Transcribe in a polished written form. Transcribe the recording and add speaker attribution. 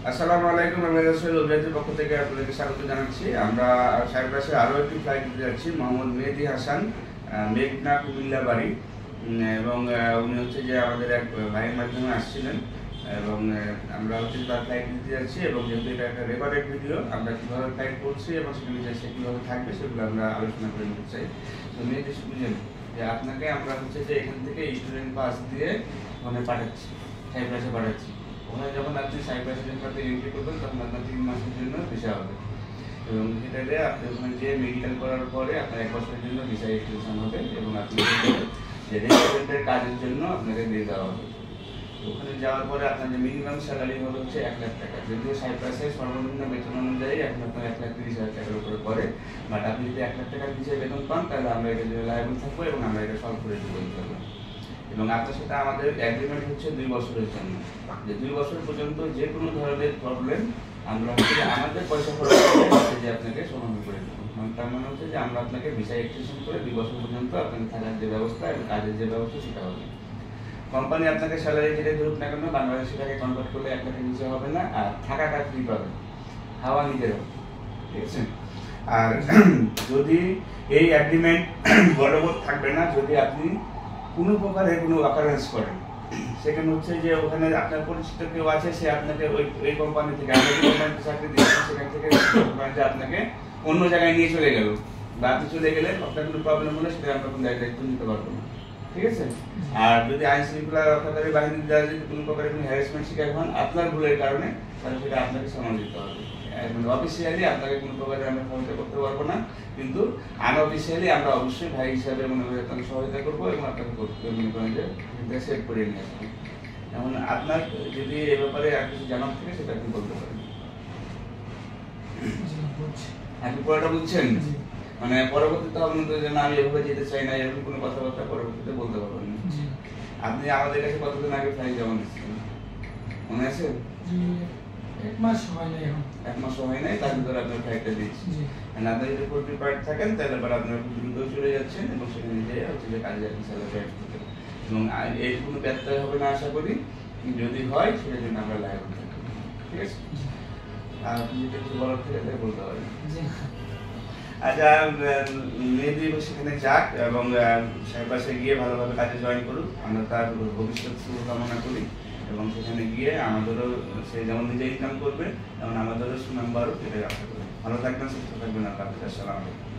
Speaker 1: আসসালামু আলাইকুম। আমি রাসেল অভিযাত্রীর পক্ষ থেকে আপনাদেরকে স্বাগত জানাচ্ছি। আমরা সাইপ্রাসে আরও একটি ফ্লাইট দিতে যাচ্ছি। মোহাম্মদ মেহেদি হাসান, মেঘনা কুমিল্লা বাড়ি, এবং উনি হচ্ছে যে আমাদের এক ভাইয়ের মাধ্যমে আসছিলেন, এবং আমরা হচ্ছে তার ফ্লাইট দিতে যাচ্ছি। এবং যেহেতু এটা একটা রেকর্ডেড ভিডিও, আমরা কীভাবে ফ্লাইট করছি এবং সেগুলি সে কীভাবে থাকবে সেগুলো আমরা আলোচনা করে নিতে চাই। তো মেহেদি বুঝলেন যে আপনাকে আমরা হচ্ছে যে এখান থেকে স্টুডেন্ট পাস দিয়ে ওখানে পাঠাচ্ছি, সাইপ্রাসে পাঠাচ্ছি। ওখানে যখন আপনি সাইপ্রাসের সাথে এন্ট্রি করবেন তখন আপনার 3 মাসের জন্য ভিসা হবে, এবং সেটাতে আপনি ওখানে যে মেডিকেল করার পরে আপনার 1 বছরের জন্য ভিসা এক্সটেনশন হবে, এবং আপনি যে রেস্টুরেন্টের কাজের জন্য আপনাকে দিয়ে দেওয়া হবে। ওখানে যাওয়ার পরে আপনার যে মিনিমাম স্যালারি হবে হচ্ছে 1 লাখ টাকা। যদিও সাইপ্রাসের সর্বনিম্ন বেতন অনুযায়ী এখন আপনার 1,30,000 টাকার উপরে পড়ে, বাট আপনি যদি 1 লাখ টাকার নিচে বেতন পান তাহলে আমরা এটা জন্য লায়াবল থাকবো, এবং আমরা এটা সলভ করে দিতে পারবো। এবং আপনার সাথে আমাদের এগ্রিমেন্ট হচ্ছে 2 বছরের জন্য, যে 2 বছর পর্যন্ত যে কোনো ধরনের প্রবলেম আমরা হচ্ছে আমাদের পয়সা খরচ করে যে আপনাকে সমাধান করে দেবো। তার মানে হচ্ছে যে আমরা আপনাকে ভিসা এক্সটেনশন করে 2 বছর পর্যন্ত আপনাকে থাকার যে ব্যবস্থা এবং কাজের যে ব্যবস্থা সেটা হবে। কোম্পানি আপনাকে স্যালারি যেটা ধরুক না কেন বাংলাদেশি টাকায় কনভার্ট করলে 1 লাখের নিচে হবে না, আর থাকাটা ফ্রি পাবে, খাওয়া নিজের হবে, ঠিক আছে। আর যদি এই এগ্রিমেন্ট বলবৎ থাকবে না যদি আপনি কোনো প্রকারের কোনো অকারেন্স করেন। সেখানে হচ্ছে যে ওখানে আপনার পরিচিত কেউ আছে, সে আপনাকে ওই কোম্পানি থেকে কোম্পানিতে চাকরি দিয়েছে, সেখান থেকে কোম্পানিতে আপনাকে অন্য জায়গায় নিয়ে চলে গেল, বা আপনি চলে গেলে আপনার কোনো প্রবলেম হলে সেটা আমরা কোনো দায়িত্ব নিতে পারবো না, ঠিক আছে। আর যদি আইন শৃঙ্খলা রক্ষাকারী বাহিনীর দ্বারা যদি কোনো প্রকারের কোনো হ্যারাসমেন্ট শিকার হন আপনার ভুলের কারণে, তাহলে সেটা আপনাকে সামাল দিতে হবে। অফিসিয়ালি আপনাকে কোনো প্রকারের আমরা সহায়তা করতে পারবো না, কিন্তু আনঅফিসিয়ালি আমরা অবশ্যই ভাই হিসাবে মনে করি আপনাকে সহায়তা করবো, এবং আপনাকে মনে করেন যে সেভ করে নিয়ে আসবো। যেমন আপনার যদি এ ব্যাপারে আর কিছু জানার থাকে সেটা আপনি বলতে পারেন। আপনি পুরোটা বুঝছেন? মানে পরবর্তীতে আপনি তো যে না আমি এভাবে যেতে চাই না, এরকম কোনো কথাবার্তা পরবর্তীতে বলতে পারবেন না। আপনি আমাদের কাছে কতদিন আগে ফ্লাইট জমা দিচ্ছেন মনে আছে?
Speaker 2: 1 মাস হয় নাই।
Speaker 1: 1 মাস হয় নাই, তার ভিতরে আপনার ফ্লাইটটা দিচ্ছি। আপনি যদি ফুল প্রিপেয়ার্ড থাকেন তাহলে এবার আপনার দ্রুত চলে যাচ্ছেন, এবং সেখানে যেয়ে হচ্ছে যে কাজে আপনি স্যালারি করতে, এবং এর কোনো ব্যত্যয় হবে না আশা করি। যদি হয় সেটার জন্য আমরা লায়াবল থাকবো, ঠিক আছে। আর আপনি যদি কিছু বলার থেকে তাহলে বলতে পারেন। আচ্ছা, মেহেদি সেখানে যাক এবং সাইপ্রাসে গিয়ে ভালোভাবে কাজে জয়েন করুক। আমরা তার ভবিষ্যৎ শুভকামনা করি, এবং সেখানে গিয়ে আমাদেরও সে যেমন নিজে ইনকাম করবে তেমন আমাদেরও সুনাম বাড়ুক, এটাই আশা করি। ভালো থাকবেন, সুস্থ থাকবেন। আপনার আসসালামু আলাইকুম।